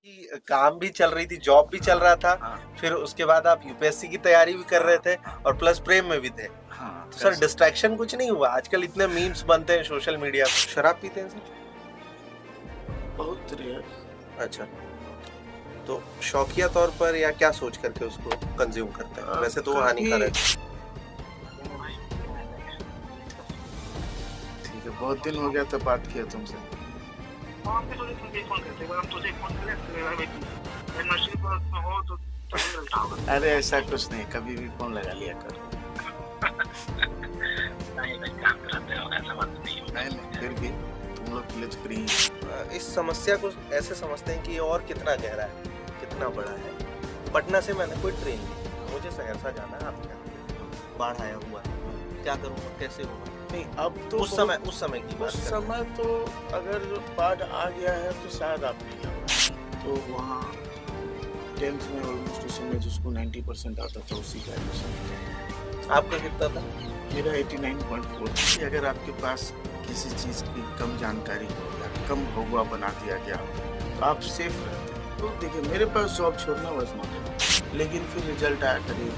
कि काम भी चल रही थी, जॉब भी चल रहा था, हाँ, फिर उसके बाद आप यूपीएससी की तैयारी भी कर रहे थे और प्लस प्रेम में भी थे। हाँ, तो सर डिस्ट्रैक्शन कुछ नहीं हुआ? आजकल इतने मीम्स बनते हैं सोशल मीडिया पे। शराब पीते हैं सर? बहुत रेयर। अच्छा, तो शौकिया तौर पर या क्या सोच करके उसको कंज्यूम करते हैं? वैसे तो वो काफी हानिकारक है। ठीक है, बहुत दिन हो गया था बात किया तुमसे। अरे ऐसा कुछ नहीं, कभी भी फोन लगा लिया करो। नहीं, फिर भी तुम लोग के लिए तो फ्री है। इस समस्या को ऐसे समझते हैं कि ये और कितना गहरा है, कितना बड़ा है। पटना से मैंने कोई ट्रेन ली, मुझे सहरसा जाना है। आप क्या, बाढ़ आया हुआ है, क्या करूँगा, कैसे होगा? नहीं, अब तो उस समय की बात उस कर रहे समय तो अगर बाढ़ आ गया है तो शायद आप नहीं आ पाए। तो वहाँ 10th में ऑलमोस्ट उस समय जिसको 90% आता था उसी का एडमिशन हैं। आपका कितना था? मेरा 89.4। अगर आपके पास किसी चीज़ की कम जानकारी हो या कम होगा बना दिया गया तो आप सेफ रहते हैं। तो देखिए, मेरे पास जॉब छोड़ना वॉज नॉट, लेकिन फिर रिजल्ट आया करीब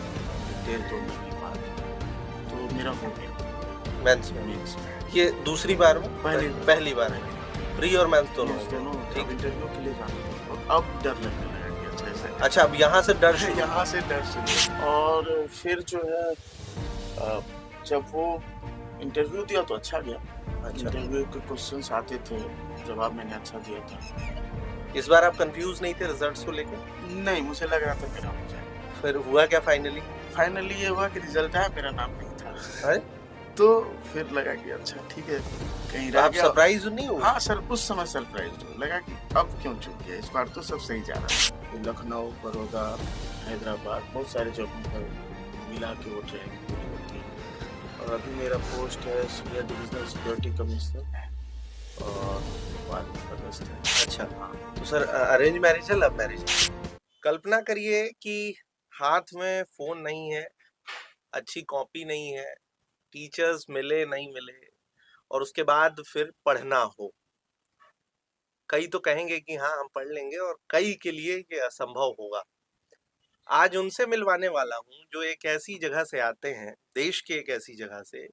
1.5-2 महीने बाद, तो मेरा हो गया मेंस में? मेंस। ये दूसरी बार में? पहली बार है। प्री और मेंस दोनों हो दोनों गए? ठीक, ठीक। इंटरव्यू के लिए जाना और अब डर लगने लगा कि अच्छा ऐसा है। अच्छा, अब यहाँ से डर शुरू। यहाँ से डर शुरू। और फिर जो है जब वो इंटरव्यू दिया तो अच्छा गया। अच्छा, इंटरव्यू के क्वेश्चंस आते थे, जवाब मैंने अच्छा दिया था। इस बार आप कंफ्यूज नहीं थे रिजल्ट्स को लेकर? नहीं, मुझे लग रहा था मेरा हो जाएगा। फिर हुआ क्या फाइनली? फाइनली ये हुआ कि रिजल्ट आया, मेरा नाम नहीं था। अरे, तो फिर लगा कि अच्छा ठीक है, कहीं रह आप गया। सरप्राइज नहीं हुए? हाँ सर, उस समय सरप्राइज हुआ, लगा कि अब क्यों चूक गया, इस बार तो सब सही जा रहा है। लखनऊ, बड़ौदा, हैदराबाद, बहुत सारे जगहों पर मिला के वो ट्रेनिंग पूरी होती है। और अभी मेरा पोस्ट है सीनियर डिविजनल सिक्योरिटी कमिश्नर और बाद में पदस्थ है। अच्छा, तो सर अरेंज मैरिज है, लव मैरिज? कल्पना करिए कि हाथ में फोन नहीं है, अच्छी कॉपी नहीं है, टीचर्स मिले नहीं मिले, और उसके बाद फिर पढ़ना हो। कई तो कहेंगे कि हाँ हम पढ़ लेंगे, और कई के लिए ये असंभव होगा। आज उनसे मिलवाने वाला हूँ जो एक ऐसी जगह से आते हैं, देश के एक ऐसी जगह से,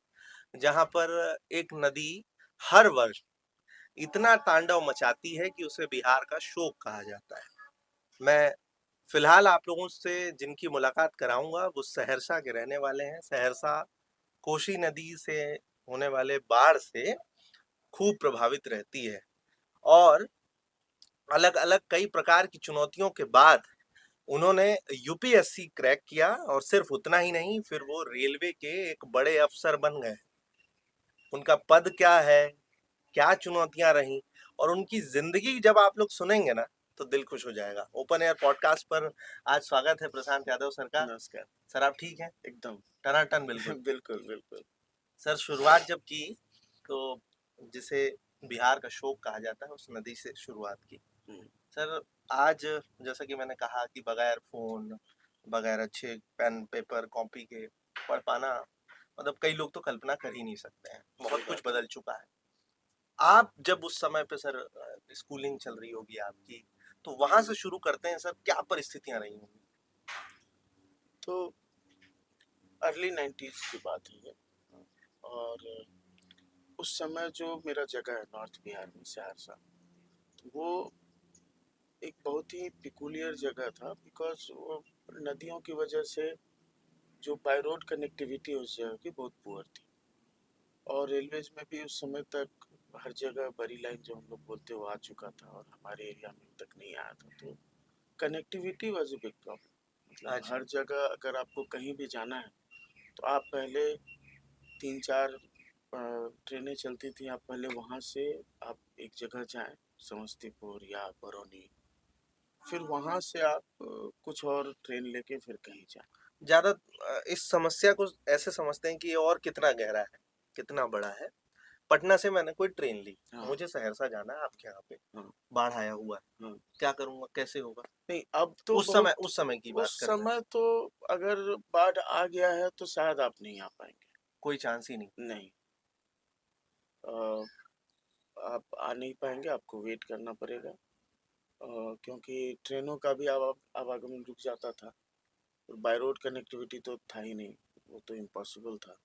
जहाँ पर एक नदी हर वर्ष इतना तांडव मचाती है कि उसे बिहार का शोक कहा जाता है। मैं फिलहाल आप लोगों से जिनकी मुलाकात कराऊंगा वो सहरसा के रहने वाले हैं। सहरसा कोसी नदी से होने वाले बाढ़ से खूब प्रभावित रहती है, और अलग अलग कई प्रकार की चुनौतियों के बाद उन्होंने यूपीएससी क्रैक किया, और सिर्फ उतना ही नहीं, फिर वो रेलवे के एक बड़े अफसर बन गए। उनका पद क्या है, क्या चुनौतियां रही, और उनकी जिंदगी जब आप लोग सुनेंगे ना तो दिल खुश हो जाएगा। ओपन एयर पॉडकास्ट पर आज स्वागत है प्रशांत यादव सर का। नमस्कार। सर आप ठीक हैं? एकदम टनाटन बिल्कुल। बिल्कुल बिल्कुल। सर शुरुआत जब की तो जिसे बिहार का शोक कहा जाता है उस नदी से शुरुआत की। सर आज जैसा कि मैंने कहा कि बगैर फोन, बगैर अच्छे पेन पेपर कॉपी के पढ़ पाना, मतलब कई लोग तो कल्पना कर ही नहीं सकते हैं। बहुत कुछ बदल चुका है। आप जब उस समय पे सर स्कूलिंग चल रही होगी आपकी, तो वहां से शुरू करते हैं सर, क्या परिस्थितियां रही होंगी? तो अर्ली 90s की बात है ये। और उस समय जो मेरा जगह है नॉर्थ बिहार में सहरसा, तो वो एक बहुत ही पिकुलियर जगह था, बिकॉज वो नदियों की वजह से जो बाय रोड कनेक्टिविटी उस जगह की बहुत पुअर थी। और रेलवेज में भी उस समय तक हर जगह बड़ी लाइन जो हम लोग बोलते वो आ चुका था, और हमारे एरिया में तक नहीं आया था। तो connectivity was a big problem. मतलब हर जगह अगर आपको कहीं भी जाना है तो आप पहले 3-4 ट्रेनें चलती थी, आप पहले वहाँ से आप एक जगह जाएं, समस्तीपुर या बरौनी, फिर वहाँ से आप कुछ और ट्रेन लेके फिर कहीं जाएं। ज्यादा इस समस्या को ऐसे समझते हैं कि ये और कितना गहरा है, कितना बड़ा है। पटना से मैंने कोई ट्रेन ली, हाँ, मुझे सहरसा जाना है आपके यहाँ पे, हाँ, बाढ़ आया हुआ है, हाँ। क्या करूंगा, कैसे होगा? नहीं, अब तो उस समय की बात उस कर रहे हैं। समय तो अगर बाढ़ आ गया है तो शायद आप नहीं आ पाएंगे। कोई चांस ही नहीं। नहीं, अ, आप आ नहीं पाएंगे, आपको वेट करना पड़ेगा। क्योंकि ट्रेनों का भी आवागमन रुक जाता था और बाय रोड कनेक्टिविटी तो था ही नहीं, वो तो इम्पॉसिबल था।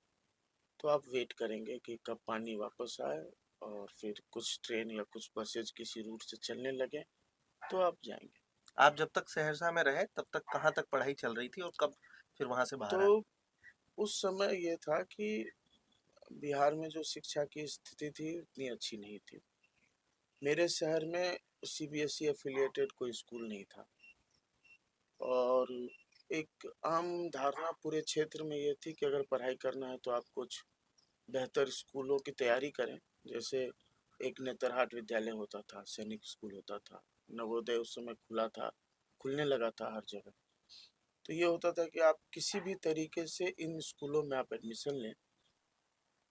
तो आप वेट करेंगे कि कब पानी वापस आए और फिर कुछ ट्रेन या कुछ बसेज किसी रूट से चलने लगे तो आप जाएंगे। आप जब तक सहरसा में रहे तब तक कहाँ तक पढ़ाई चल रही थी और कब फिर वहां से बाहर आए? तो उस समय ये था कि बिहार में जो शिक्षा की स्थिति थी उतनी अच्छी नहीं थी। मेरे शहर में सीबीएसई एफिलिएटेड कोई स्कूल नहीं था और एक आम धारणा पूरे क्षेत्र में ये थी कि अगर पढ़ाई करना है तो आप कुछ बेहतर स्कूलों की तैयारी करें। जैसे एक नेतरहाट विद्यालय होता था, सैनिक स्कूल होता था, नवोदय उस समय खुला था, खुलने लगा था हर जगह। तो ये होता था कि आप किसी भी तरीके से इन स्कूलों में आप एडमिशन लें।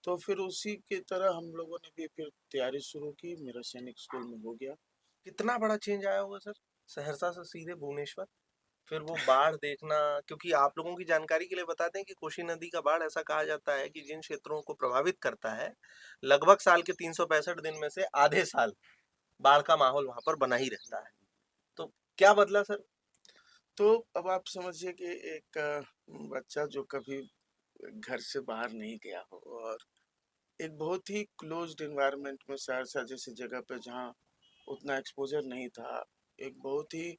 तो फिर उसी की तरह हम लोगों ने भी फिर तैयारी शुरू की, मेरा सैनिक स्कूल में हो गया। कितना बड़ा चेंज आया होगा सर, सहरसा से सीधे भुवनेश्वर, फिर वो बाढ़ देखना। क्योंकि आप लोगों की जानकारी के लिए बता दें कि कोसी नदी का बाढ़ ऐसा कहा जाता है कि जिन क्षेत्रों को प्रभावित करता है, लगभग साल के 365 दिन में से आधे साल बाढ़ का माहौल वहां पर बना ही रहता है। तो क्या बदला सर? तो अब आप समझिए कि एक बच्चा जो कभी घर से बाहर नहीं गया हो और एक बहुत ही क्लोज्ड एनवायरनमेंट में सहरसा जैसी जगह पे जहाँ उतना एक्सपोजर नहीं था, एक बहुत ही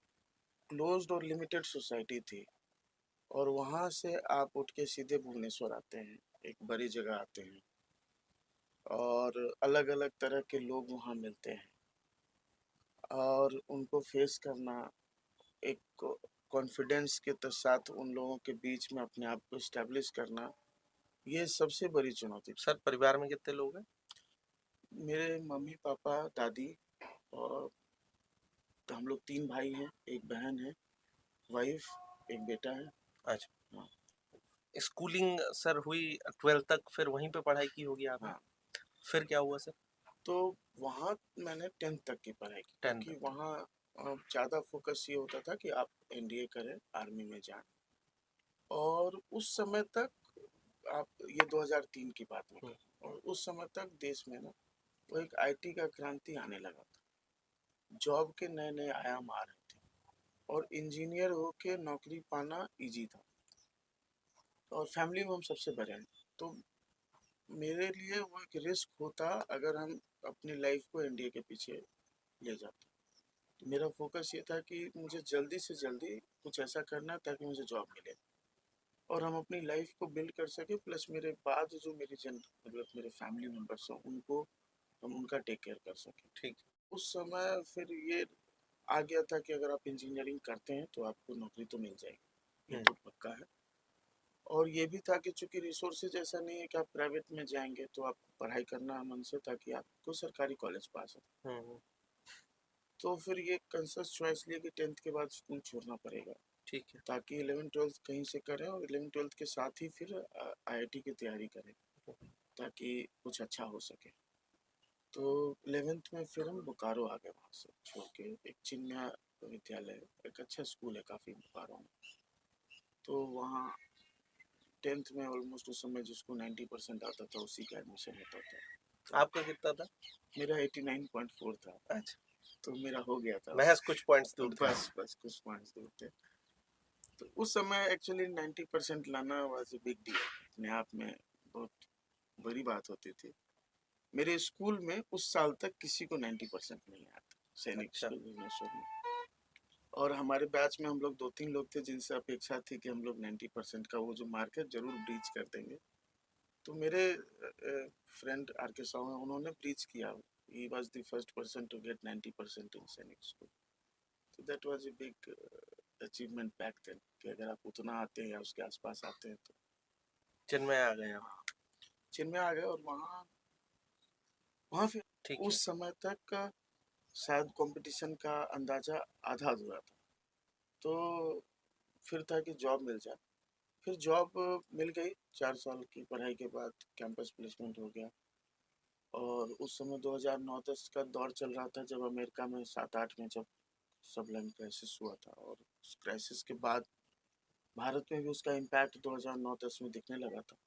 क्लोज्ड और लिमिटेड सोसाइटी थी और वहाँ से आप उठ के सीधे भुवनेश्वर आते हैं, एक बड़ी जगह आते हैं और अलग-अलग तरह के लोग वहाँ मिलते हैं और उनको फेस करना, एक कॉन्फिडेंस के साथ उन लोगों के बीच में अपने आप को एस्टेब्लिश करना, ये सबसे बड़ी चुनौती थी। सर परिवार में कितने लोग हैं? मेरे मम्मी पापा दादी और तो हम लोग 3 भाई हैं, 1 बहन है, वाइफ, 1 बेटा है। अच्छा। हाँ, स्कूलिंग सर हुई 12th तक, फिर वहीं पे पढ़ाई की होगी आपने? हाँ। फिर क्या हुआ सर? तो वहाँ मैंने 10th तक की पढ़ाई की 10 क्योंकि तक। वहाँ ज़्यादा फोकस ये होता था कि आप एनडीए करें, आर्मी में जाएँ और उस समय तक आप ये 2003 की बात मैं कर रहा हूँ और उस समय तक देश में ना वो एक आईटी का क्रांति आने लगा था। जॉब के नए-नए आयाम आ रहे थे और इंजीनियर होके नौकरी पाना ईज़ी था और फैमिली में हम सबसे बड़े हैं। तो मेरे लिए वो एक रिस्क होता अगर हम अपनी लाइफ को एनडीए के पीछे ले जाते। तो मेरा फोकस ये था कि मुझे जल्दी से जल्दी कुछ ऐसा करना है ताकि मुझे जॉब मिले और हम अपनी लाइफ को बिल्ड कर सके प्लस मेरे बाद जो मेरी मतलब मेरे फैमिली मेम्बर्स हैं उनको हम उनका टेक केयर कर सकें। ठीक। उस समय फिर ये आ गया था कि अगर आप इंजीनियरिंग करते हैं तो आपको नौकरी तो मिल जाएगी, ये हम्म। तो पक्का है। और ये भी था कि चूंकि रिसोर्सेज ऐसा नहीं है कि आप प्राइवेट में जाएंगे तो आपको पढ़ाई करना है मन से ताकि आपको सरकारी कॉलेज पास हो। हम्म। तो फिर ये कंसस चॉइस लिए कि 10th के बाद स्कूल छोड़ना पड़ेगा ठीक है। ताकि 11th-12th कहीं से करें और 11th-12th के साथ ही फिर आईआईटी की तैयारी करें ताकि कुछ अच्छा हो सके। तो 11th में फिर हम बोकारो आ गए वहाँ से छोड़ के, एक चिन्मया विद्यालय, एक अच्छा स्कूल है काफ़ी बोकारो में। तो वहाँ 10th में ऑलमोस्ट उस समय जिसको 90% आता था उसी का एडमिशन होता था। आपका कितना था? मेरा 89.4 था, अच्छा। तो मेरा हो गया था महज कुछ पॉइंट्स दूर थे। बस बस कुछ पॉइंट्स दूर थे। तो उस समय एक्चुअली 90% लाना वाज अ बिग डील, अपने आप में बहुत बड़ी बात होती थी। मेरे स्कूल में उस साल तक किसी को 90% नहीं आया था, सैनिक अच्छा। स्कूल भुवनेश्वर में। और हमारे बैच में हम लोग 2-3 लोग थे जिनसे अपेक्षा थी कि हम लोग 90% का वो जो मार्क है जरूर ब्रीच कर देंगे। तो मेरे फ्रेंड आर के साहू हैं, उन्होंने ब्रीच किया। He was the first person to get 90% in Sainik school. तो that was a big achievement back then कि अगर आप उतना आते हैं या उसके आसपास आते हैं तो। चिन्मय आ गए आप? हाँ, चिन्मय आ गए और वहाँ वहाँ फिर ठीक है। उस समय तक शायद कंपटीशन का अंदाजा आधा अधूरा था। तो फिर था कि जॉब मिल जाए। फिर जॉब मिल गई, 4 साल की पढ़ाई के बाद कैंपस प्लेसमेंट हो गया। और उस समय 2009-10 का दौर चल रहा था जब अमेरिका में 7-8 में जब सबलाइन क्राइसिस हुआ था और उस क्राइसिस के बाद भारत में भी उसका इम्पैक्ट 2009-10 में दिखने लगा था।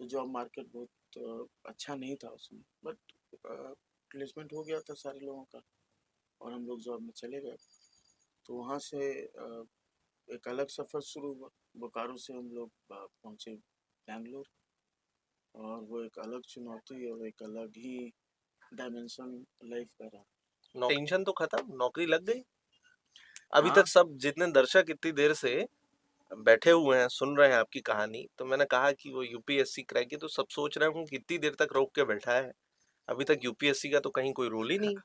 तो जॉब मार्केट बहुत अच्छा नहीं था उसमें, बट प्लेसमेंट हो गया था सारे लोगों का और हम लोग जॉब में चले गए। तो वहाँ से एक अलग सफ़र शुरू हुआ। बोकारो से हम लोग पहुँचे बैंगलोर, और वो एक अलग चुनौती और एक अलग ही डायमेंशन लाइफ का रहा। टेंशन तो खत्म, नौकरी लग गई। अभी हाँ, तक सब जितने दर्शक इतनी देर से बैठे हुए हैं, सुन रहे हैं आपकी कहानी, तो मैंने कहा कि वो यूपीएससी क्रैक की, तो सब सोच रहे होंगे कितनी देर तक रोक के बैठा है, अभी तक यूपीएससी का तो कहीं कोई रोल ही नहीं।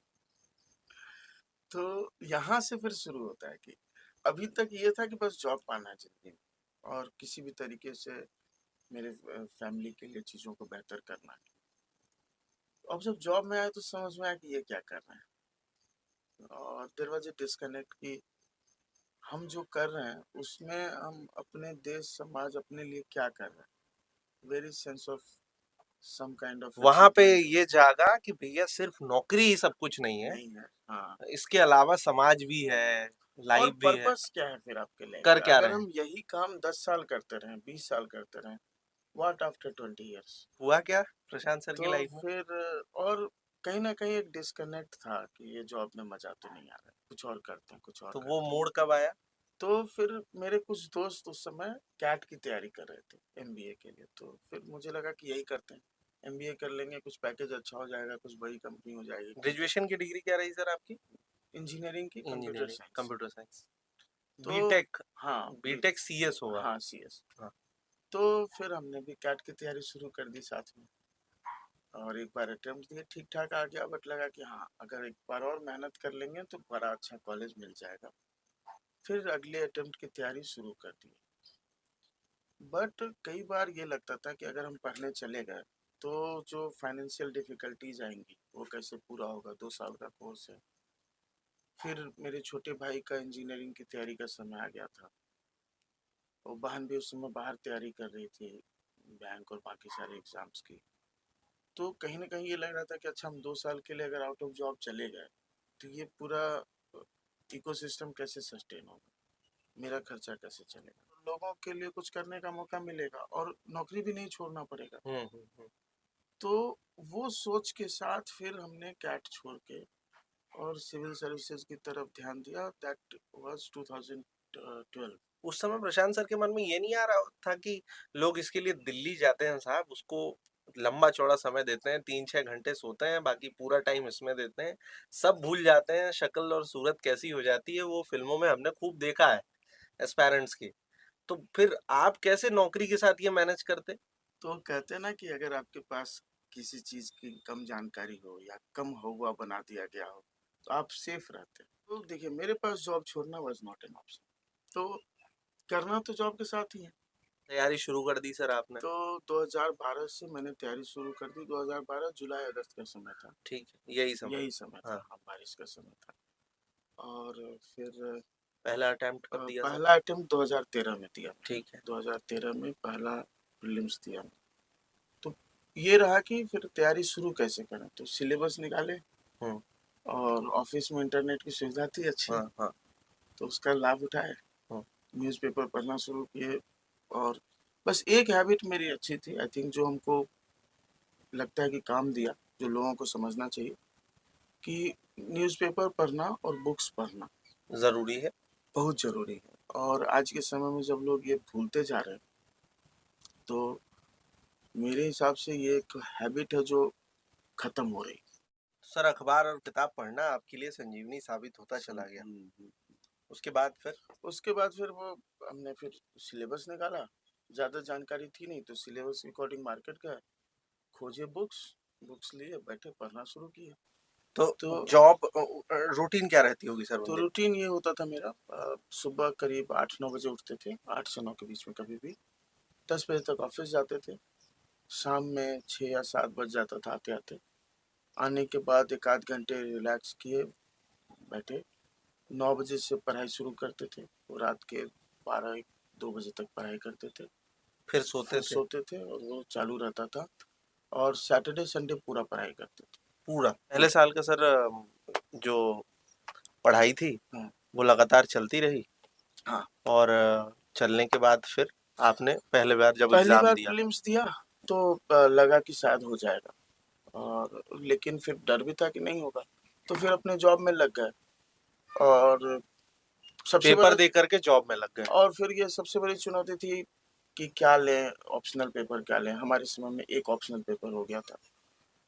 तो यहाँ से फिर शुरू होता है कि अभी तक ये था कि बस जॉब पाना है ज़िंदगी में, और किसी भी तरीके से मेरे फैमिली के लिए चीज़ों को बेहतर करना है। अब जब जॉब में आया तो समझ में आया कि ये क्या कर रहे हैं, और देयर वाज़ अ डिस्कनेक्ट कि हम जो कर रहे हैं उसमें हम अपने देश, समाज, अपने लिए क्या कर रहे हैं। Very sense of some kind of वहां पे अचीवमेंट ये जागा कि भैया सिर्फ नौकरी ही सब कुछ नहीं है, नहीं है। हाँ, इसके अलावा समाज भी है, और लाइफ भी है। पर्पस क्या है फिर आपके लाइफ कर का? क्या अगर रहे हैं? हम यही काम 10 साल करते रहें, 20 साल करते रहें, व्हाट आफ्टर 20 इयर्स? हुआ क्या प्रशांत सर तो की लाइफ में? फिर और कहीं न कहीं एक डिस्कनेक्ट था कि ये जॉब में मज़ा तो नहीं आ रहा है, कुछ और करते हैं, कुछ और तो वो करते हैं। मोड़ कब आया? तो फिर मेरे कुछ दोस्त उस समय कैट की तैयारी कर रहे थे एमबीए के लिए, तो फिर मुझे लगा कि यही करते हैं, एमबीए कर लेंगे, कुछ पैकेज अच्छा हो जाएगा, कुछ बड़ी कंपनी हो जाएगी, ग्रेजुएशन की डिग्री क्या रही सर आपकी? इंजीनियरिंग की computer engineering, science. Computer science. तो बीटेक, हाँ, बीटेक सीएस होगा। हाँ, सीएस। हाँ। तो फिर हमने भी कैट की तैयारी शुरू कर दी साथ में, और एक बार अटेम्प्ट दिए, ठीक ठाक आ गया, बट लगा कि हाँ, अगर एक बार और मेहनत कर लेंगे तो बड़ा अच्छा कॉलेज मिल जाएगा। फिर अगले अटेम्प्ट की तैयारी शुरू कर दी। बट कई बार ये लगता था कि अगर हम पढ़ने चले गए तो जो फाइनेंशियल डिफिकल्टीज आएंगी वो कैसे पूरा होगा, 2 साल का कोर्स है। फिर मेरे छोटे भाई का इंजीनियरिंग की तैयारी का समय आ गया था, और बहन भी उस समय बाहर तैयारी कर रही थी, बैंक और बाकी सारे एग्जाम्स की। तो कहीं ना कहीं ये लग रहा था कि अच्छा, हम 2 साल के लिए अगर आउट ऑफ जॉब चले गए तो ये पूरा इकोसिस्टम कैसे सस्टेन होगा, मेरा खर्चा कैसे चलेगा, लोगों के लिए कुछ करने का मौका मिलेगा, और नौकरी भी नहीं छोड़ना पड़ेगा। तो वो सोच के साथ फिर हमने कैट छोड़ के और सिविल सर्विसेज की तरफ ध्यान दिया। That was 2012। उस समय प्रशांत सर के मन में ये नहीं आ रहा था कि लोग इसके लिए दिल्ली जाते हैं साहब, उसको लंबा चौड़ा समय देते हैं, 3-6 घंटे सोते हैं, बाकी पूरा टाइम इसमें देते हैं, सब भूल जाते हैं, शक्ल और सूरत कैसी हो जाती है वो फिल्मों में हमने खूब देखा है एस्पायरेंट्स की। तो फिर आप कैसे नौकरी के साथ ये मैनेज करते? तो कहते हैं ना कि अगर आपके पास किसी चीज की कम जानकारी हो या कम हुआ बना दिया गया हो तो आप सेफ रहते हैं। तो देखिए, मेरे पास जॉब छोड़ना वाज नॉट एन ऑप्शन, तो करना तो जॉब के साथ ही है। तैयारी शुरू कर दी सर आपने? तो 2012 से मैंने तैयारी शुरू कर दी। 2012 जुलाई अगस्त का समय था, ठीक है, यही समय। यही समय था। हाँ। हाँ, बारिश का समय था। और फिर पहला अटेम्प्ट कब दिया सर? पहला अटेम्प्ट 2013 में दिया मैंने। ठीक है। 2013 में पहला प्रीलिम्स दिया। तो ये रहा कि फिर तैयारी शुरू कैसे करें, तो सिलेबस निकाले, हम्म। और ऑफिस में इंटरनेट की सुविधा थी अच्छी, हाँ हाँ। तो उसका लाभ उठाए, हम्म। न्यूज़पेपर पढ़ना शुरू किए। और बस एक हैबिट मेरी अच्छी थी, आई थिंक, जो हमको लगता है कि काम दिया, जो लोगों को समझना चाहिए, कि न्यूज़पेपर पढ़ना और बुक्स पढ़ना जरूरी है। बहुत ज़रूरी है। और आज के समय में जब लोग ये भूलते जा रहे हैं, तो मेरे हिसाब से ये एक हैबिट है जो खत्म हो रही है। सर अखबार और किताब पढ़ना आपके लिए संजीवनी साबित होता चला गया। उसके बाद फिर? उसके बाद फिर वो हमने फिर सिलेबस निकाला। ज़्यादा जानकारी थी नहीं, तो सिलेबस के अकॉर्डिंग मार्केट गए, खोजे बुक्स, बुक्स लिए, बैठे पढ़ना शुरू किए। तो तो जॉब रूटीन क्या रहती होगी सर तो उन दिन? रूटीन ये होता था मेरा, सुबह करीब 8-9 बजे उठते थे, 8 से 9 के बीच में कभी भी। 10 बजे तक ऑफिस जाते थे, शाम में 6 या 7 बज जाता था आते आते। आने के बाद एक आध घंटे रिलैक्स किए, बैठे। 9 बजे से पढ़ाई शुरू करते थे, और रात के 12-1-2 बजे तक पढ़ाई करते थे। फिर सोते फिर थे? सोते थे, और वो चालू रहता था। और सैटरडे संडे पूरा पढ़ाई करते थे। पूरा पहले साल का सर जो पढ़ाई थी हाँ, वो लगातार चलती रही? हाँ। और चलने के बाद फिर आपने पहले बार जब पहली एग्जाम बार दिया? प्रीलिम्स दिया तो लगा कि शायद हो जाएगा, और लेकिन फिर डर भी था कि नहीं होगा। तो फिर अपने जॉब में लग गए। और सबसे पेपर बड़ा दे करके जॉब में लग गए। और फिर ये सबसे बड़ी चुनौती थी कि क्या लें, ऑप्शनल पेपर क्या लें। हमारे समय में एक ऑप्शनल पेपर हो गया था,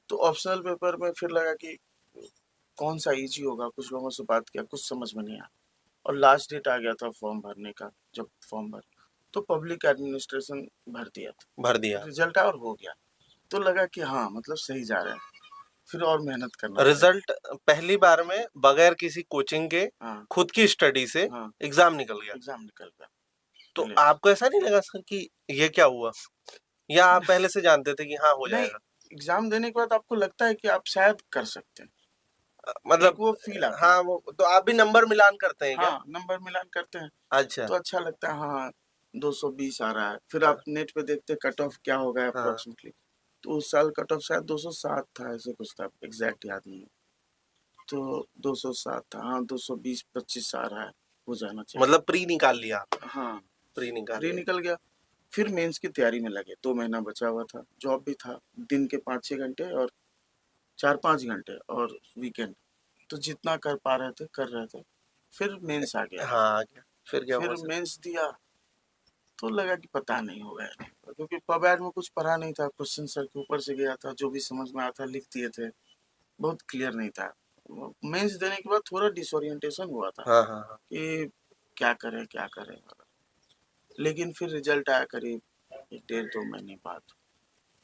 तो ऑप्शनल पेपर में फिर लगा कि कौन सा इजी होगा। कुछ लोगों से बात किया, कुछ समझ में नहीं आया, और लास्ट डेट आ गया था फॉर्म भरने का। जब फॉर्म भर तो पब्लिक एडमिनिस्ट्रेशन भर दिया था, भर दिया। रिजल्ट आया और हो गया। तो लगा कि हाँ, मतलब सही जा रहे हैं, फिर और मेहनत करना पड़ेगा। रिजल्ट पहली बार में बगैर किसी कोचिंग के, हाँ खुद की स्टडी से हाँ, एग्जाम निकल गया। एग्जाम निकल गया। तो ले आपको ऐसा नहीं लगा सर कि ये क्या हुआ, या आप पहले से जानते थे कि हाँ हो नहीं, जाएगा? एग्जाम देने के बाद आपको लगता है कि आप शायद कर सकते हैं, एक मतलब वो फील आता है। हाँ, वो तो आप भी नंबर मिलान करते हैं क्या? हाँ, नंबर मिलान करते हैं अच्छा। तो अच्छा लगता है। हाँ, 220 आ रहा है, फिर हाँ आप नेट पे देखते हैं कट ऑफ क्या होगा हाँ। अप्रोक्सीमेटली। तो उस साल कट ऑफ शायद 207 था, ऐसे कुछ था, एग्जैक्ट याद नहीं है। तो 207 था, हाँ 220-25 आ रहा है, हो जाना चाहिए। मतलब प्री निकाल लिया आपने? हाँ, प्री निकाल प्री लिया। निकल गया। फिर मेंस की तैयारी में लगे, 2 महीना बचा हुआ था, जॉब भी था, दिन के 5-6 घंटे और 4-5 घंटे और वीकेंड, तो जितना कर पा रहे थे कर रहे थे। फिर मेंस आ गया, हाँ आ गया। फिर क्या हुआ फिर सर? मेंस दिया तो लगा कि पता नहीं होगा या नहीं होगा, क्योंकि पब में कुछ पढ़ा नहीं था, क्वेश्चन सर के ऊपर से गया था, जो भी समझ में आया था लिख दिए थे, बहुत क्लियर नहीं था। मेंस देने के बाद थोड़ा डिसोरिएंटेशन हुआ था हाँ हाँ हाँ। कि क्या करें क्या करें। लेकिन फिर रिजल्ट आया करीब 1-1.5-2 महीने बाद,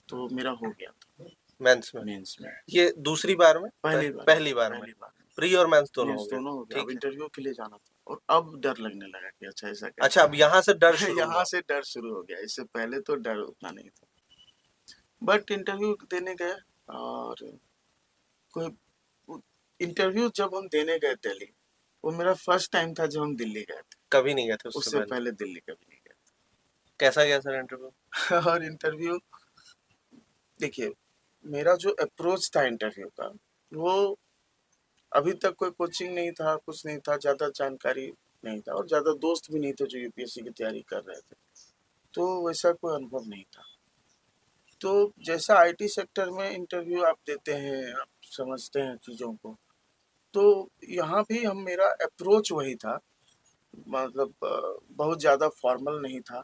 तो मेरा हो गया था मेंस में? मेंस में। ये दूसरी बार में? पहली बार पहली बार में पहली बार प्री और मेंस दोनों हो मेंस गए? दोनों हो गया। अब ठीक है। इंटरव्यू के लिए जाना था, और अब डर लगने लगा कि अच्छा ऐसा अच्छा, कैसे। अब यहाँ से डर शुरू यहाँ हुआ। से डर शुरू हो गया, इससे पहले तो डर उतना नहीं था। बट इंटरव्यू देने गए, और कोई इंटरव्यू जब हम देने गए दिल्ली, वो मेरा फर्स्ट टाइम था जब हम दिल्ली गए थे। कभी नहीं गए थे उससे उससे पहले? पहले दिल्ली कभी नहीं कैसा गया सर इंटरव्यू? गए। और इंटरव्यू, देखिए, मेरा जो अप्रोच था इंटरव्यू का, वो अभी तक कोई कोचिंग नहीं था, कुछ नहीं था, ज़्यादा जानकारी नहीं था, और ज़्यादा दोस्त भी नहीं थे जो यूपीएससी की तैयारी कर रहे थे, तो वैसा कोई अनुभव नहीं था। तो जैसा आईटी सेक्टर में इंटरव्यू आप देते हैं, आप समझते हैं चीज़ों को, तो यहाँ भी हम मेरा अप्रोच वही था। मतलब बहुत ज़्यादा फॉर्मल नहीं था।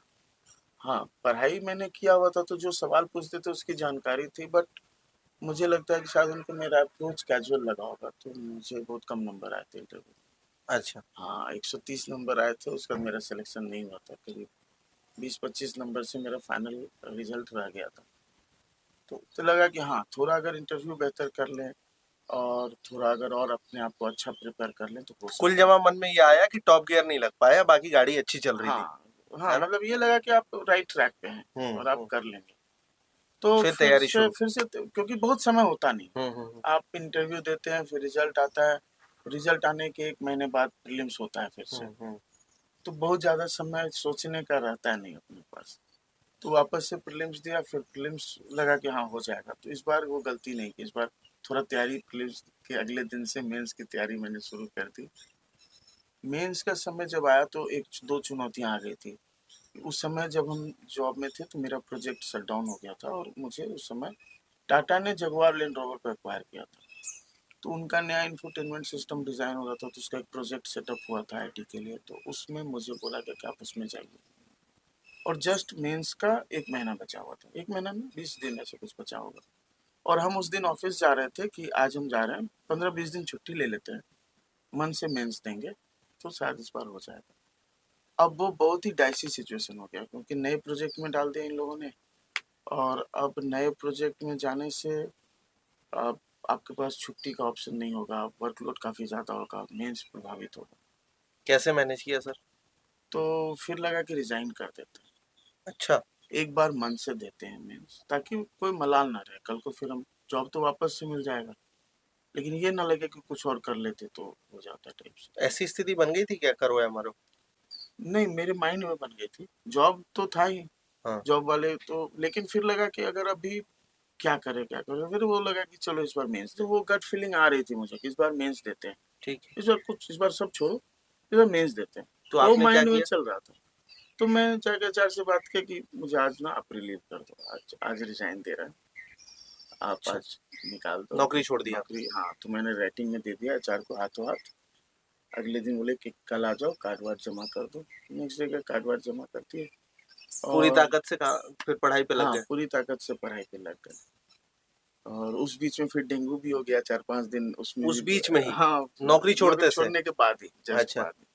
हाँ, पढ़ाई मैंने किया हुआ था, तो जो सवाल पूछते थे उसकी जानकारी थी, बट मुझे लगता है कि शायद उनको मेरा अप्रोच कैजुअल लगा होगा, तो मुझे बहुत कम नंबर आए थे इंटरव्यू। अच्छा। हाँ, 130 नंबर आए थे, उसका मेरा सिलेक्शन नहीं हुआ था। करीब 20-25 नंबर से मेरा फाइनल रिजल्ट रह गया था। तो लगा कि हाँ, थोड़ा अगर इंटरव्यू बेहतर कर लें, और थोड़ा अगर और अपने आप को अच्छा प्रिपेयर कर लें तो हो कुल सकता है। जमा मन में ये आया कि टॉप गियर नहीं लग पाया, बाकी गाड़ी अच्छी चल रही थी, हाँ हाँ, है ना? मतलब ये लगा कि आप राइट ट्रैक पे हैं और आप हम्म। कर लेंगे। तो फिर तैयारी शुरू। फिर से क्योंकि बहुत समय होता नहीं, हम्म। आप इंटरव्यू देते हैं, फिर रिजल्ट आता है, रिजल्ट आने के 1 महीने बाद प्रीलिम्स होता है फिर से। हम्म। तो बहुत ज़्यादा समय सोचने का रहता है नहीं अपने पास। तो वापस से प्रीलिम्स दिया, फिर प्रीलिम्स लगा कि हाँ हो जाएगा, तो इस बार वो गलती नहीं की। इस बार थोड़ा तैयारी, प्रीलिम्स के अगले दिन से मेंस की तैयारी मैंने शुरू कर दी। मेंस का समय जब आया तो 1-2 चुनौतियाँ आ गई थी। उस समय जब हम जॉब में थे तो मेरा प्रोजेक्ट शट डाउन हो गया था, और मुझे उस समय टाटा ने जगुआर लैंड रोवर को एक्वायर किया था। तो उनका नया इंफोटेनमेंट सिस्टम डिज़ाइन हो रहा था, तो उसका एक प्रोजेक्ट सेटअप हुआ था आईटी के लिए, तो उसमें मुझे बोला गया कि आप उसमें जाइए। और जस्ट मेंस का 1 महीना बचा हुआ था, 1 महीना में 20 दिन ऐसे कुछ बचा होगा। और हम उस दिन ऑफिस जा रहे थे कि आज हम जा रहे हैं, 15-20 दिन छुट्टी ले लेते हैं, मन से मेंस देंगे तो शायद इस बार हो जाएगा। अब वो बहुत ही डाइसी सिचुएशन हो गया, क्योंकि नए प्रोजेक्ट में डाल दिया इन लोगों ने, और अब नए प्रोजेक्ट में जाने से अब आपके पास छुट्टी का ऑप्शन नहीं होगा, वर्कलोड काफ़ी ज़्यादा होगा, मेंस प्रभावित होगा। कैसे मैनेज किया सर? तो फिर लगा कि रिज़ाइन कर देते हैं, अच्छा। एक बार मन से देते हैं मेंस, ताकि कोई मलाल ना रहे। कल को फिर हम जॉब तो वापस से मिल जाएगा, लेकिन ये ना लगे कि कुछ और कर लेते तो हो जाता टाइप से। ऐसी स्थिति बन गई थी क्या, करो या मरो? नहीं, मेरे माइंड में बन गई थी, जॉब तो था ही, हाँ। जॉब वाले तो। लेकिन फिर लगा कि अगर अभी क्या करें क्या करें, फिर वो लगा कि चलो इस बार मेंस, तो वो गट फीलिंग आ रही थी मुझे कि इस बार मेंस देते हैं, ठीक है। इस बार सब छोड़ो, इस बार मेंस देते हैं। तो वो आपने क्या माइंड में किया? चल रहा था। तो मैं जाके एचआर से बात की कि मुझे आज ना आप रिलीव कर दो, आज रिजाइन दे रहे हैं, आप अच्छा, आज निकाल दो नौकरी छोड़ दिया? नौकरी। हाँ, तो मैंने राइटिंग में दे दिया एचआर को, हाथों हाथ। अगले दिन बोले कि कल आ जाओ, कार्ड वार्ड जमा कर दो। नेक्स्ट डे का कार्ड वार्ड जमा कर दिए पूरी और ताकत से फिर पढ़ाई पे लग हाँ, गए। पूरी ताकत से पढ़ाई पे लग गए। और उस बीच में फिर डेंगू भी हो गया 4-5 दिन उसमें उस भी। बीच में ही हाँ, नौकरी नौकरी छोड़ते से? छोड़ने के बाद ही, जस्ट अच्छा। बाद में।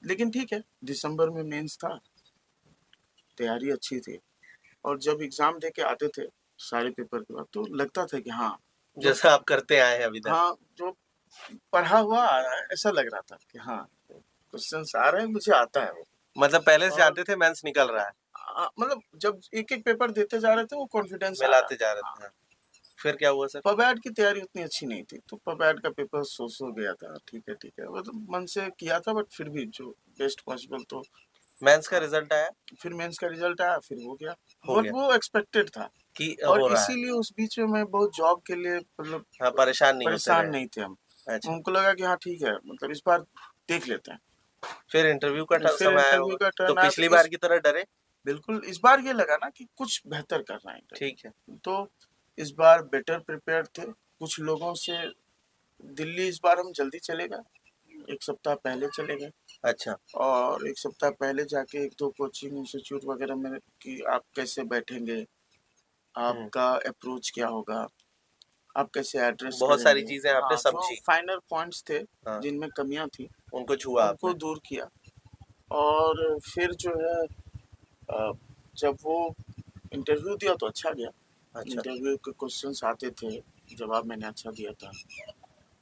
लेकिन ठीक है, दिसंबर में मेंस था, तैयारी अच्छी थी और जब एग्ज़ाम दे के आते थे सारे पेपर के बाद, तो लगता था कि हाँ, जो जैसा आप करते आए हैं अभी तक। हाँ, जो पढ़ा हुआ आ रहा है, ऐसा लग रहा था कि हाँ, क्वेश्चंस आ रहे हैं, मुझे आता है वो। मतलब पहले से और जानते थे मेंस निकल रहा है? मतलब जब एक-एक पेपर देते जा रहे थे, वो कॉन्फिडेंस आ रहा मिलाते जा था। रहे हाँ, थे, हाँ। फिर क्या हुआ सर? पबैट की तैयारी उतनी अच्छी नहीं थी, तो पबैट का पेपर सो गया था। ठीक है, वो तो मन से किया था, बट फिर भी जो बेस्ट पॉसिबल तो मेंस का रिजल्ट आया? फिर मेंस का रिजल्ट आया, फिर हो गया। हो बट गया वो एक्सपेक्टेड था कि और हो रहा है। इसीलिए उस बीच में मैं बहुत जॉब के लिए मतलब हाँ, परेशान नहीं होते परेशान रहे। नहीं थे हम। अच्छा। हमको लगा कि हाँ ठीक है, मतलब इस बार देख लेते हैं। फिर इंटरव्यू का फिर समय आया इंटरव्यू होगा, का तो टर्न आया, तो पिछली बार इस की तरह डरे? बिल्कुल इस बार ये लगा ना कि कुछ बेहतर करना है ठीक है। इंटरव्यू, तो इस बार बेटर प्रिपेयर्ड थे। कुछ लोगों से दिल्ली इस बार हम जल्दी चले गए, 1 सप्ताह पहले चले गए अच्छा। और 1 सप्ताह पहले जाके 1-2 कोचिंग इंस्टीट्यूट वगैरह में कि आप कैसे बैठेंगे, हम्म। आपका अप्रोच क्या होगा, आप कैसे एड्रेस बहुत सारी करेंगे। चीजें आपने हाँ, जो समझी। फाइनल पॉइंट्स थे, हाँ। जिनमें कमियाँ थी, उनको छुआ उनको आपने। दूर किया और फिर जो है अ, जब वो इंटरव्यू दिया तो अच्छा गया। अच्छा। इंटरव्यू के क्वेश्चंस आते थे, जवाब मैंने अच्छा दिया था।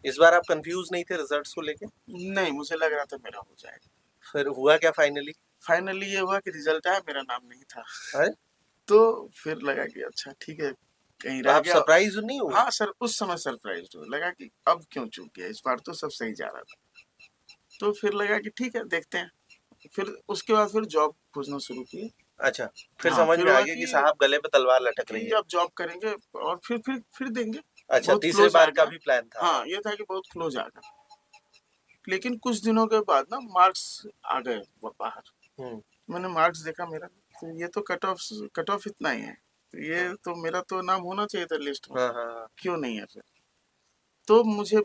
इस बार आप कंफ्यूज नहीं थे रिजल्ट्स को लेके? नहीं, मुझे लग रहा था मेरा हो जाएगा। फिर हुआ क्या फाइनली? फाइनली ये हुआ कि रिजल्ट आया, मेरा नाम नहीं था। अरे, तो फिर लगा कि अच्छा ठीक है, कहीं तो रह आप गया। सरप्राइज नहीं हुए? हाँ सर, उस समय सरप्राइज्ड हुआ, लगा कि अब क्यों चूक गया, इस बार तो सब सही जा रहा था। तो फिर लगा कि ठीक है, देखते हैं। फिर उसके बाद फिर जॉब खोजना शुरू किए। अच्छा। फिर हाँ, समझ फिर में आ हुआ गया कि साहब गले पे तलवार लटक रही कि है। अब जॉब करेंगे और फिर देंगे। अच्छा, बहुत तीसरे क्लोज आ बार का गया। भी प्लान था। हाँ, हाँ। ये था कि बहुत क्लोज आ गया। लेकिन कुछ दिनों के बाद ना मार्क्स आ गए बाहर। हम्म। मैंने मार्क्स देखा मेरा, तो ये तो कट ऑफ इतना ही है, तो ये तो मेरा तो नाम होना चाहिए था लिस्ट में, हाँ हाँ हाँ। क्यों नहीं है फिर। तो मुझे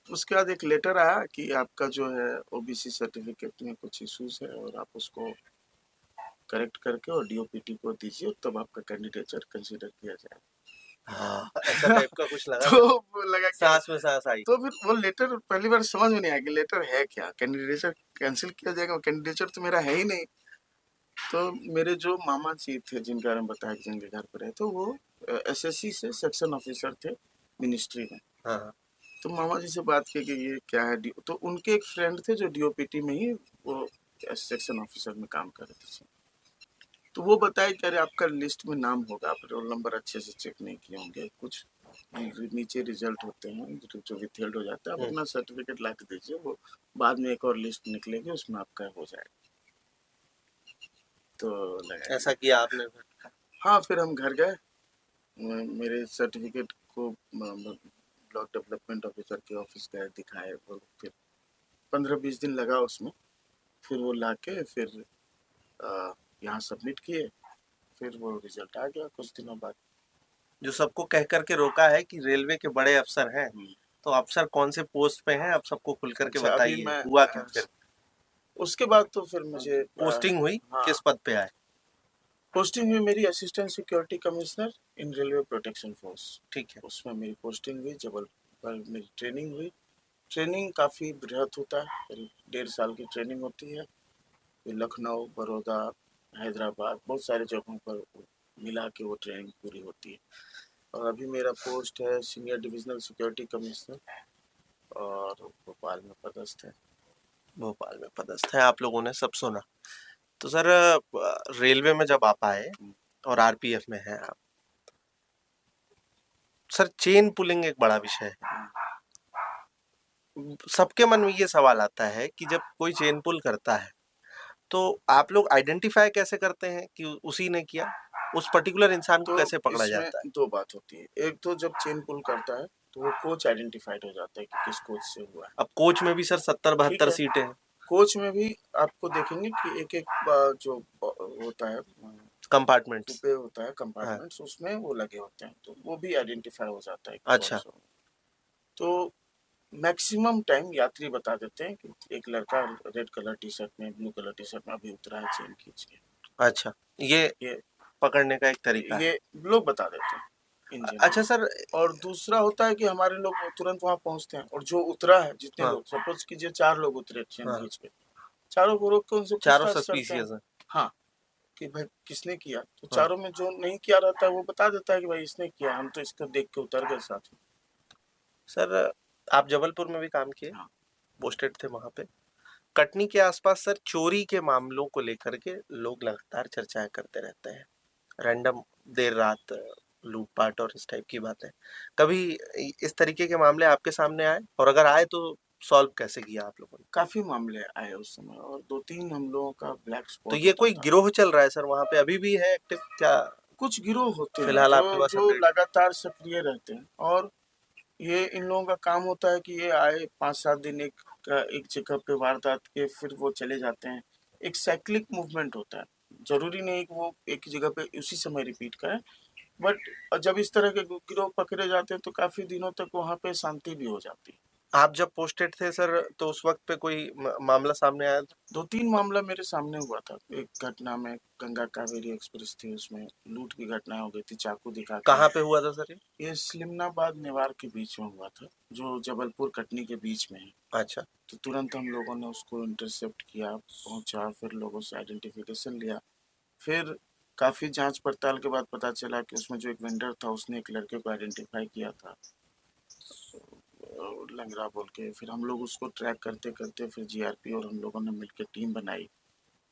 उसके बाद एक लेटर आया कि आपका जो है ओबीसी सर्टिफिकेट में कुछ इश्यूज है और आप उसको करेक्ट करके और डीओपीटी को दीजिए, तब आपका कैंडिडेचर कंसीडर किया जाए। हाँ, ऐसा टाइप का कुछ लगा तो था? वो लगा कि सांस में सांस आई। तो फिर वो लेटर पहली बार समझ में नहीं आया कि लेटर है क्या, कैंडिडेचर कैंसिल किया जाएगा, कैंडिडेचर तो मेरा है ही नहीं। तो मेरे जो मामा जी थे, जिनके बारे में बताया कि जिनके घर पर रहे, तो वो एसएससी से सेक्शन ऑफिसर थे मिनिस्ट्री में। हाँ हाँ। तो मामा जी से बात की कि ये क्या है, तो उनके एक फ्रेंड थे जो डीओपीटी में ही वो सेक्शन ऑफिसर में काम कर रहे थे। तो वो बताए कि अरे आपका लिस्ट में नाम होगा, आप रोल नंबर अच्छे से चेक नहीं किए होंगे, कुछ नीचे रिजल्ट होते हैं जो विथहेल्ड हो जाता है, आप अपना सर्टिफिकेट ला के दीजिए, वो बाद में एक और लिस्ट निकलेगी, उसमें आपका हो जाएगा। तो लगा ऐसा कि किया आपने फिर? हाँ, फिर हम घर गए। मेरे सर्टिफिकेट को ब्लॉक डेवलपमेंट ऑफिसर के ऑफिस गए, दिखाए, और फिर 15-20 दिन लगा उसमें। फिर वो लाके फिर यहाँ सबमिट किए, फिर वो रिजल्ट आ गया कुछ दिनों बाद। जो सबको कह करके रोका है कि रेलवे के बड़े अफसर हैं, तो अफसर कौन से पोस्ट पे हैं, आप सबको खुल करके अच्छा, अभी बताइए, मैं हुआ क्या फिर? उसके बाद तो फिर मुझे पोस्टिंग हुई? हाँ, किस पद पे आए? पोस्टिंग हुई मेरी असिस्टेंट सिक्योरिटी कमिश्नर इन रेलवे प्रोटेक्शन फोर्स। ठीक है। उसमें मेरी पोस्टिंग हुई, जबलपुर मेरी ट्रेनिंग हुई। ट्रेनिंग काफ़ी बृहत होता है, करीब 1.5 साल की ट्रेनिंग होती है। फिर लखनऊ, बड़ौदा, हैदराबाद, बहुत सारे जगहों पर मिला के वो ट्रेनिंग पूरी होती है। और अभी मेरा पोस्ट है सीनियर डिविजनल सिक्योरिटी कमिश्नर और भोपाल में पदस्थ है। भोपाल में पदस्थ है, आप लोगों ने सब सुना। तो सर, रेलवे में जब आप आए और आरपीएफ में हैं आप, सर चेन पुलिंग एक बड़ा विषय है। सबके मन में ये सवाल आता है कि जब कोई चेन पुल करता है, तो आप लोग आइडेंटिफाई कैसे करते हैं कि उसी ने किया? उस पर्टिकुलर इंसान को तो कैसे पकड़ा इसमें जाता है? 2 बात होती है। एक तो जब चेन पुल करता है, तो वो कोच आइडेंटिफाइड हो जाता है कि किस कोच से हुआ है। अब कोच में भी सर ठीक 70-72 है। सीटें हैं। कोच में भी आपको देखेंगे कि एक-एक जो होता है कंपार्टमेंट्स। डिब्बे होता है, हाँ। कंपार्टमेंट्स, उसमें वो लगे होते हैं, तो वो भी आइडेंटिफाई हो जाता है कि अच्छा। कौन-सा। तो मैक्सिमम टाइम यात्री बता देते हैं कि एक लड़का रेड कलर टी शर्ट में, ब्लू कलर टी शर्ट में अभी उतरा है, चेन खींच के। अच्छा, ये ये पकड़ने का एक तरीका है। ये लोग बता देते हैं इन जनरल। अच्छा सर। और दूसरा होता है कि हमारे लोग तुरंत वहां पहुंचते हैं, और जो उतरा है, जितने हाँ लोग, सपोज कीजिए 4 लोग उतरे चेन हाँ, खींच के, चारों को रोक के उनसे चारों पूछताछ करते हैं। सस्पिशियस हैं। हाँ, कि भाई किसने किया, तो हाँ चारों में जो नहीं किया रहता है वो बता देता है कि भाई इसने किया, हम तो इसको देख के उतर गए साथ में। सर, आप जबलपुर में भी काम किए, हाँ पोस्टेड थे वहां पे। कटनी के आसपास सर चोरी के मामलों को लेकर के लोग लगातार चर्चाएं करते रहते हैं। रैंडम, देर रात लूटपाट और इस टाइप की बातें। कभी इस तरीके के मामले आपके सामने आए, और अगर आए तो सॉल्व कैसे किया आप लोगों ने? काफी मामले आए उस समय, और 2-3 हम लोगों का ब्लैक तो स्पॉट ये होता कोई था। गिरोह चल रहा है सर वहां पे, अभी भी है एक्टिव क्या? कुछ गिरोह होते हैं फिलहाल जो आपके पास जो अपडेट? लगातार सक्रिय रहते हैं, और ये इन लोगों का काम होता है कि ये आए 5-7 दिन एक जगह पे वारदात के, फिर वो चले जाते हैं। एक साइक्लिक मूवमेंट होता है, जरूरी नहीं कि वो एक ही जगह पे उसी समय रिपीट करें, बट जब इस तरह के गिरोह पकड़े जाते हैं तो काफी दिनों तक वहां पे शांति भी हो जाती है। आप जब पोस्टेड थे सर, तो उस वक्त पे कोई मामला सामने आया था? 2-3 मामला मेरे सामने हुआ था। एक घटना में गंगा कावेरी एक्सप्रेस थी, उसमें लूट की घटना हो गई थी, चाकू दिखा के। कहाँ पे हुआ था सर ये? ये स्लिमनाबाद नेवार के बीच में हुआ था, जो जबलपुर कटनी के बीच में है। अच्छा। तो तुरंत हम लोगों ने उसको इंटरसेप्ट किया, पहुंचा, फिर लोगों से आइडेंटिफिकेशन लिया। फिर काफ़ी जांच पड़ताल के बाद पता चला कि उसमें जो एक वेंडर था उसने एक लड़के को आइडेंटिफाई किया था, लंगड़ा बोल के। फिर हम लोग उसको ट्रैक करते करते फिर जीआरपी और हम लोगों ने मिलकर टीम बनाई।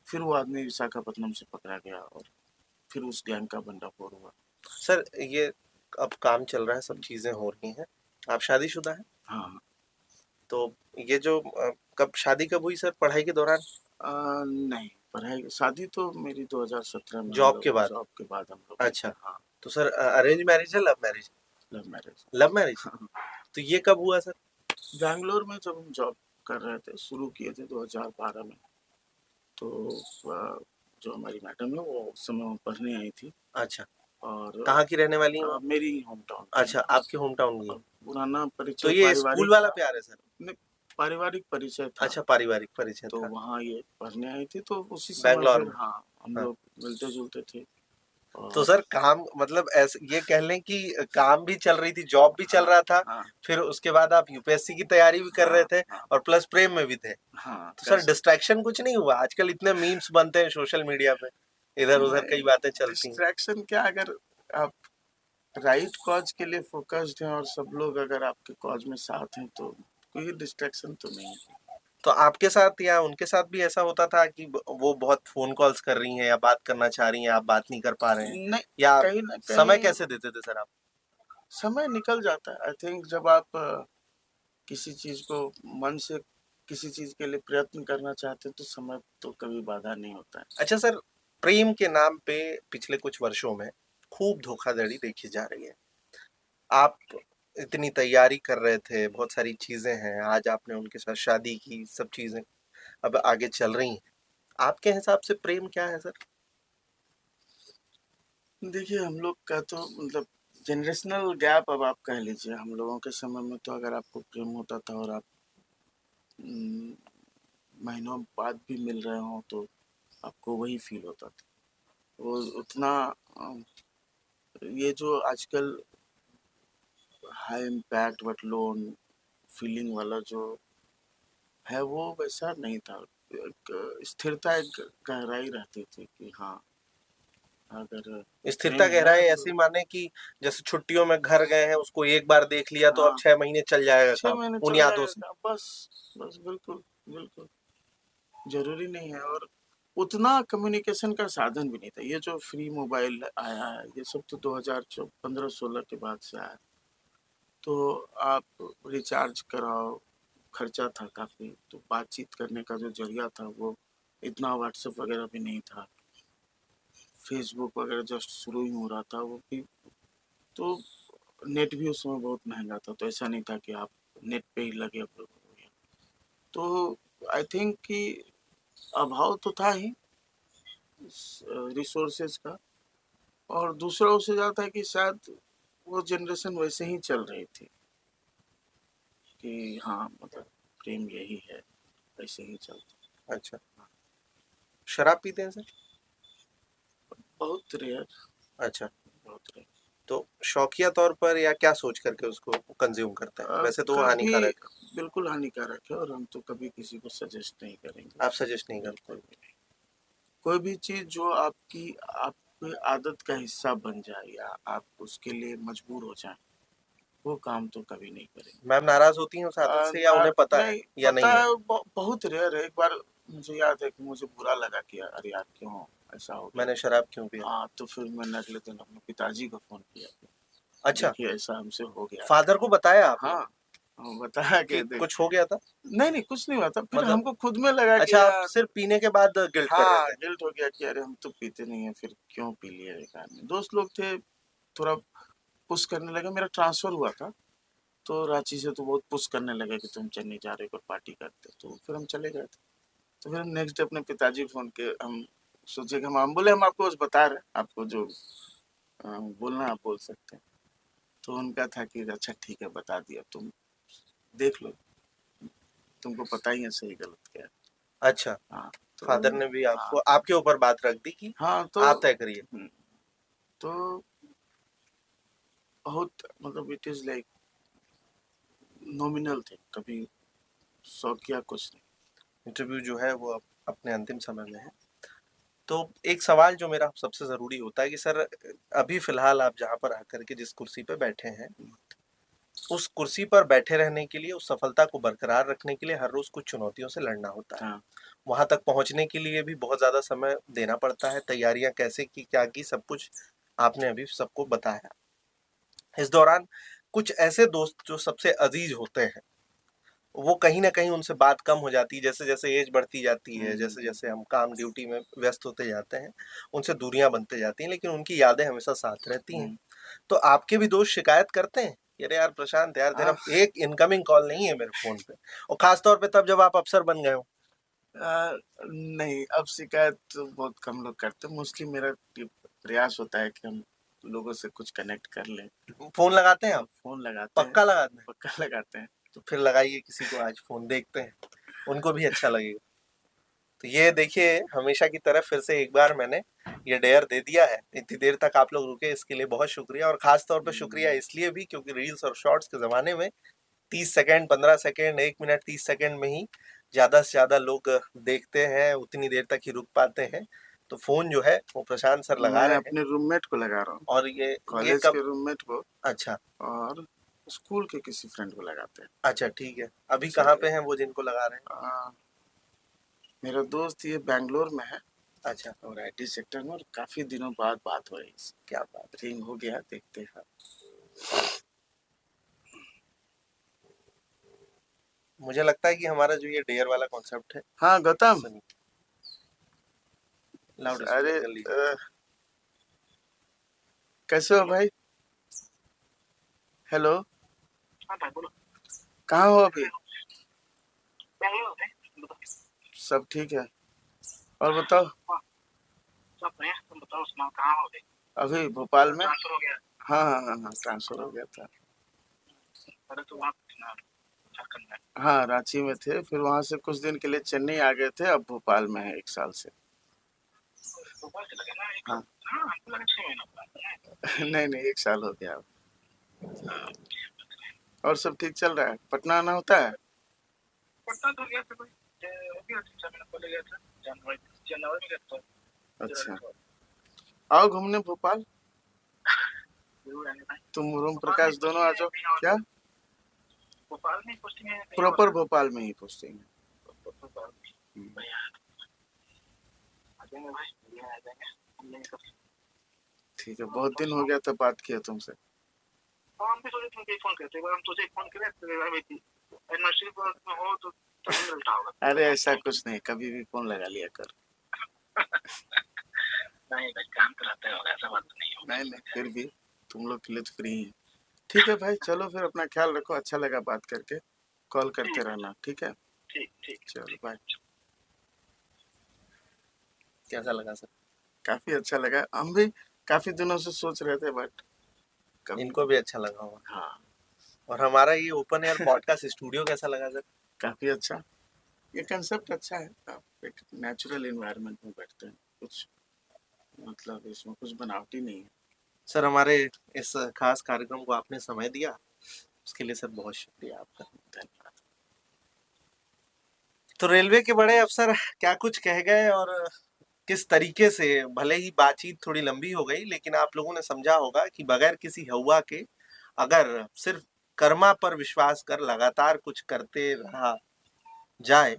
फिर वो आदमी विशाखापट्टनम से पकड़ा गया, और फिर उस गैंग का भंडाफोड़ हुआ। सर ये अब काम चल रहा है, सब चीजें हो रही हैं, आप शादीशुदा हैं? हाँ। तो ये जो कब शादी कब हुई सर, पढ़ाई के दौरान? नहीं, पढ़ाई शादी तो मेरी 2017 में, हम जॉब लोग के बाद? जॉब के बाद हम लोग की अच्छा। थी। हाँ, तो सर अरेंज मैरिज है, love marriage? Love marriage. Love marriage. हाँ, तो ये कब हुआ सर? बैंगलोर में जब हम जॉब कर रहे थे, शुरू किए थे 2012 में। तो जो हमारी मैडम है वो उस समय वो पढ़ने आई थी, अच्छा। और कहाँ की रहने वाली हैं वो? मेरी होम टाउन की अच्छा, हैं। आपके होम टाउन की और हैं। पुराना तो परिचय ये स्कूल पारिवारिक वाला प्यार है सर? में, पारिवारिक परिचय था। अच्छा, पारिवारिक परिचय तो था। वहाँ ये पढ़ने आई थी, तो उसी समय बैंगलोर फिर में? हाँ, हम हाँ। लोग मिलते जुलते थे। तो और सर काम मतलब ऐसे ये कह लें कि काम भी चल रही थी, जॉब भी चल हाँ रहा था, हाँ फिर उसके बाद आप यूपीएससी की तैयारी भी कर रहे हाँ थे, हाँ और प्लस प्रेम में भी थे। हाँ, तो कह सर सकते डिस्ट्रैक्शन कुछ नहीं हुआ? आजकल इतने मीम्स बनते हैं सोशल मीडिया पे, इधर हैं। उधर कई नहीं, बातें चलती हैं। डिस्ट्रैक्शन क्या, अगर आप राइट कॉज के लिए फोकस्ड हैं और सब लोग अगर आपके कॉज में साथ हैं, तो कोई डिस्ट्रैक्शन तो नहीं है। तो आपके साथ या उनके साथ भी ऐसा होता था कि वो बहुत फोन कॉल्स कर रही हैं या बात करना चाह रही हैं, आप बात नहीं कर पा रहे हैं, नहीं, या आप कहीं ना समय कहीं कैसे देते थे सर आप? समय निकल जाता है। आई थिंक जब आप किसी चीज को मन से किसी चीज के लिए प्रयत्न करना चाहते हैं, तो समय तो कभी बाधा नहीं होता है। अच्छा सर, प्रेम के नाम पे पिछले कुछ वर्षों में खूब धोखाधड़ी देखी जा रही है। आप इतनी तैयारी कर रहे थे, बहुत सारी चीजें हैं, आज आपने उनके साथ शादी की, सब चीजें अब आगे चल रही हैं। आपके हिसाब से प्रेम क्या है सर? देखिए, हम लोग का तो मतलब जनरेशनल गैप, अब आप कह लीजिए। हम लोगों के समय में तो अगर आपको प्रेम होता था और आप हम्म, महीनों बाद भी मिल रहे हो, तो आपको वही फील होता था। वो उतना ये जो आजकल high impact but low feeling वाला जो है, वो वैसा नहीं था। एक स्थिरता, एक गहराई रहती थी कि हाँ, अगर स्थिरता प्रेम है गहराई तो। ऐसी माने कि जैसे छुट्टियों में घर गए हैं, उसको एक बार देख लिया तो अब हाँ, 6 महीने चल जाएगा 6 काम महीने उन चल यादों जाएगा से। काम, बस। बस, बिल्कुल, बिल्कुल। ज़रूरी नहीं है, और उतना कम्युनिकेशन का साधन भी नहीं था। ये जो फ्री मोबाइल आया है, ये सब तो 2015-16 के बाद से आया। तो आप रिचार्ज कराओ, खर्चा था काफ़ी, तो बातचीत करने का जो ज़रिया था वो इतना, व्हाट्सएप वगैरह भी नहीं था, फेसबुक वगैरह जस्ट शुरू ही हो रहा था वो भी। तो नेट भी उस समय बहुत महँगा था, तो ऐसा नहीं था कि आप नेट पे ही लगे हुए हो। तो आई थिंक कि अभाव तो था ही रिसोर्सेज का, और दूसरा उससे ज़्यादा था कि शायद वो जनरेशन वैसे ही चल रही थी कि हाँ मतलब प्रेम यही है, ऐसे ही चलता। अच्छा, शराब पीते हैं सर? बहुत रेयर, अच्छा, बहुत रेयर। तो शौकिया तौर पर या क्या सोच करके उसको कंज्यूम करते हैं? वैसे तो वो कभी हानिकारक है। बिल्कुल हानिकारक है, और हम तो कभी किसी को सजेस्ट नहीं करेंगे, आप सजेस्ट नहीं करते? बिल्कुल भी नहीं। कोई भी चीज जो आपकी आपकी आदत का हिस्सा बन जाए या आप उसके लिए मजबूर हो जाए, वो काम तो कभी नहीं करेंगे। मैम नाराज होती हैं उस आदत से या उन्हें पता है नहीं या नहीं पता है? है, बहुत रेयर है। एक बार मुझे याद है कि मुझे बुरा लगा कि अरे यार क्यों ऐसा हो गया। मैंने शराब क्यों पिया? हाँ, तो फिर मैंने अगले दिन अपने पिताजी को फोन किया कि अच्छा, देखिए ऐसा हमसे हो गया। फादर को बताया आपने हाँ, हाँ, बताया कि कि देख, कुछ हो गया था? नहीं नहीं कुछ नहीं हुआ था, फिर मतलब हमको खुद में लगा कि अच्छा, आप यार, सिर्फ पीने के बाद गिल्ट कर रहे हाँ थे? गिल्ट हो गया कि अरे हम तो पीते नहीं है, फिर क्यों पी लिए बेकार में। दोस्त लोग थे, थोड़ा पुश करने लगे। मेरा ट्रांसफर हुआ था, तो रांची से तो बहुत पुश करने लगे कि तुम चेन्नई जा रहे हो, और पार्टी करते, तो फिर हम चले गए थे। तो फिर हम नेक्स्ट डे अपने पिताजी फोन के हम सोचे कि हम बोले हम आपको बस बता रहे हैं, आपको जो बोलना आप बोल सकते हैं। तो उनका था कि अच्छा ठीक है बता दिया, तुम देख लो, तुमको पता ही है सही गलत क्या है। अच्छा, हाँ तो फादर ने भी हाँ आपको आपके ऊपर बात रख दी कि हाँ तो आप तय करिए। तो बहुत मतलब इट इज लाइक नॉमिनल थे, कभी शौकिया कुछ नहीं। इंटरव्यू जो है वो अब अपने अंतिम समय में है, तो एक सवाल जो मेरा सबसे ज़रूरी होता है कि सर अभी फ़िलहाल आप जहाँ पर आकर के जिस कुर्सी पे बैठे हैं, उस कुर्सी पर बैठे रहने के लिए, उस सफलता को बरकरार रखने के लिए हर रोज़ कुछ चुनौतियों से लड़ना होता है। हाँ वहाँ तक पहुँचने के लिए भी बहुत ज़्यादा समय देना पड़ता है, तैयारियाँ कैसे की, क्या की, सब कुछ आपने अभी सबको बताया। इस दौरान कुछ ऐसे दोस्त जो सबसे अज़ीज़ होते हैं, वो कहीं न कहीं उनसे बात कम हो जाती है, जैसे-जैसे एज बढ़ती जाती है, जैसे-जैसे हम काम ड्यूटी में व्यस्त होते जाते हैं, उनसे दूरियाँ बनते जाती हैं, लेकिन उनकी यादें हमेशा साथ रहती हैं। तो आपके भी दोस्त शिकायत करते हैं कि अरे यार प्रशांत यार तेरा आ, एक इनकमिंग कॉल नहीं है मेरे फ़ोन पे, और ख़ास तौर पे तब जब आप अफ़सर बन गए हो। नहीं, अब शिकायत तो बहुत कम लोग करते हैं। मोस्टली मेरा प्रयास होता है कि हम लोगों से कुछ कनेक्ट कर लें। फ़ोन लगाते हैं आप? फोन लगाते हैं, पक्का लगाते हैं? पक्का लगाते हैं। तो फिर लगाइए किसी को आज फ़ोन, देखते हैं, उनको भी अच्छा लगेगा। तो ये देखिए हमेशा की तरह फिर से एक बार मैंने ये डेयर दे दिया है। इतनी देर तक आप लोग रुके इसके लिए बहुत शुक्रिया, और ख़ास तौर पे शुक्रिया इसलिए भी क्योंकि रील्स और शॉर्ट्स के ज़माने में 30 सेकंड, 15 सेकंड, 1 मिनट 30 सेकंड में ही ज़्यादा से ज़्यादा लोग देखते हैं, उतनी देर तक ही रुक पाते हैं। तो फ़ोन जो है वो प्रशांत सर लगा मैं रहे हैं, अपने रूममेट को लगा रहा हूँ, और ये कॉलेज कब? के रूममेट को, अच्छा, और स्कूल के किसी फ्रेंड को लगाते हैं। अच्छा ठीक है। अभी कहाँ चलिए, पे हैं वो जिनको लगा रहे हैं? मेरा दोस्त ये बैंगलोर में है, अच्छा, और आईटी सेक्टर में, और काफी दिनों बाद बात हो रही है इससे। क्या बात है। रिंग हो गया, देखते हैं। मुझे लगता है कि हमारा जो ये डेयर वाला कॉन्सेप्ट है, हाँ गौतम, सुनिए, लाउड अरे स्पीकर कर लीजिए। कैसे हो भाई? हेलो, हाँ भाई बोलो। कहाँ हो अभी? बैंगलोर में बताओ। सब ठीक है, और बताओ। हाँ, सब बढ़िया। तुम बताओ, सुनाओ कहाँ हो अभी? अभी भोपाल में। ट्रांसफर हो गया? हाँ हाँ हाँ हाँ, ट्रांसफर हो गया था। पहले तो वहाँ पे ना, झारखंड में। हाँ, रांची में थे, फिर वहाँ से कुछ दिन के लिए चेन्नई आ गए थे, अब भोपाल में है 1 साल से। भोपाल से लगे ना एक। हाँ हाँ हमको लगा 6 महीना हुआ है। नहीं नहीं, 1 साल हो गया अब। हाँ, और सब ठीक चल रहा है? पटना आना होता है? पटना तो गया था भाई, हो गया 3 4 महीना पहले गया था। जनवरी जनवरी में गया था। अच्छा, आओ घूमने भोपाल, जरूर आने भाई। तुम रोम भोपाल में प्रकाश दोनों पोस्टिंग आ है जाओ। कहीं और? क्या? भोपाल में पोस्टिंग है कहीं और? प्रॉपर भोपाल में ही पोस्टिंग है। भोपाल में बढ़िया। आ जाएंगे भाई, बढ़िया आ जाएंगे, हम लेंगे कब। ठीक है, बहुत दिन हो गया था बात किया तुमसे। हम भी सोचे तुमको फोन करते, एक बार हम सोचे फोन करें तो एनिवर्सरी पर में हो तो तभी मिलता होगा। अरे ऐसा कुछ नहीं, कभी भी फोन लगा लिया कर। नहीं भाई, काम तो रहता होगा, ऐसा बात तो नहीं होगा। नहीं नहीं, फिर भी तुम लोग के लिए तो फ्री है। ठीक है भाई, चलो फिर अपना ख्याल रखो, अच्छा लगा बात करके, कॉल करते रहना, ठीक है? ठीक ठीक चलो बाय। कैसा लगा सर? काफी अच्छा लगा, हम भी काफी दिनों से सोच रहे थे, बट कभी इनको भी अच्छा लगा होगा। हाँ और हमारा ये ओपन एयर पॉडकास्ट स्टूडियो कैसा लगा सर? काफी अच्छा, ये कंसेप्ट अच्छा है। आप एक नेचुरल एनवायरनमेंट में बैठते हैं, कुछ मतलब इसमें कुछ बनावटी नहीं है। सर हमारे इस खास कार्यक्रम को आपने समय दिया, उसके लिए सर बहुत शुक्रिया आपका। धन्यवाद। तो रेलवे के बड़े अफसर क्या कुछ कह गए और किस तरीके से, भले ही बातचीत थोड़ी लंबी हो गई लेकिन आप लोगों ने समझा होगा कि बगैर किसी हवा के अगर सिर्फ कर्मा पर विश्वास कर लगातार कुछ करते रहा जाए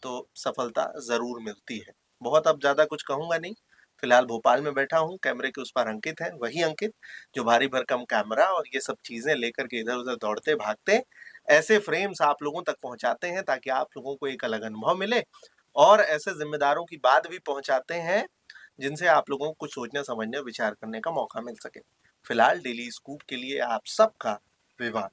तो सफलता जरूर मिलती है। बहुत अब ज्यादा कुछ कहूंगा नहीं। फिलहाल भोपाल में बैठा हूँ, कैमरे के उस पार अंकित है, वही अंकित जो भारी भरकम कैमरा और ये सब चीजें लेकर के इधर उधर दौड़ते भागते ऐसे फ्रेम्स आप लोगों तक पहुंचाते हैं ताकि आप लोगों को एक अलग अनुभव मिले, और ऐसे जिम्मेदारों की बात भी पहुंचाते हैं जिनसे आप लोगों को कुछ सोचने समझने विचार करने का मौका मिल सके। फिलहाल डेली स्कूप के लिए आप सबका विवाद।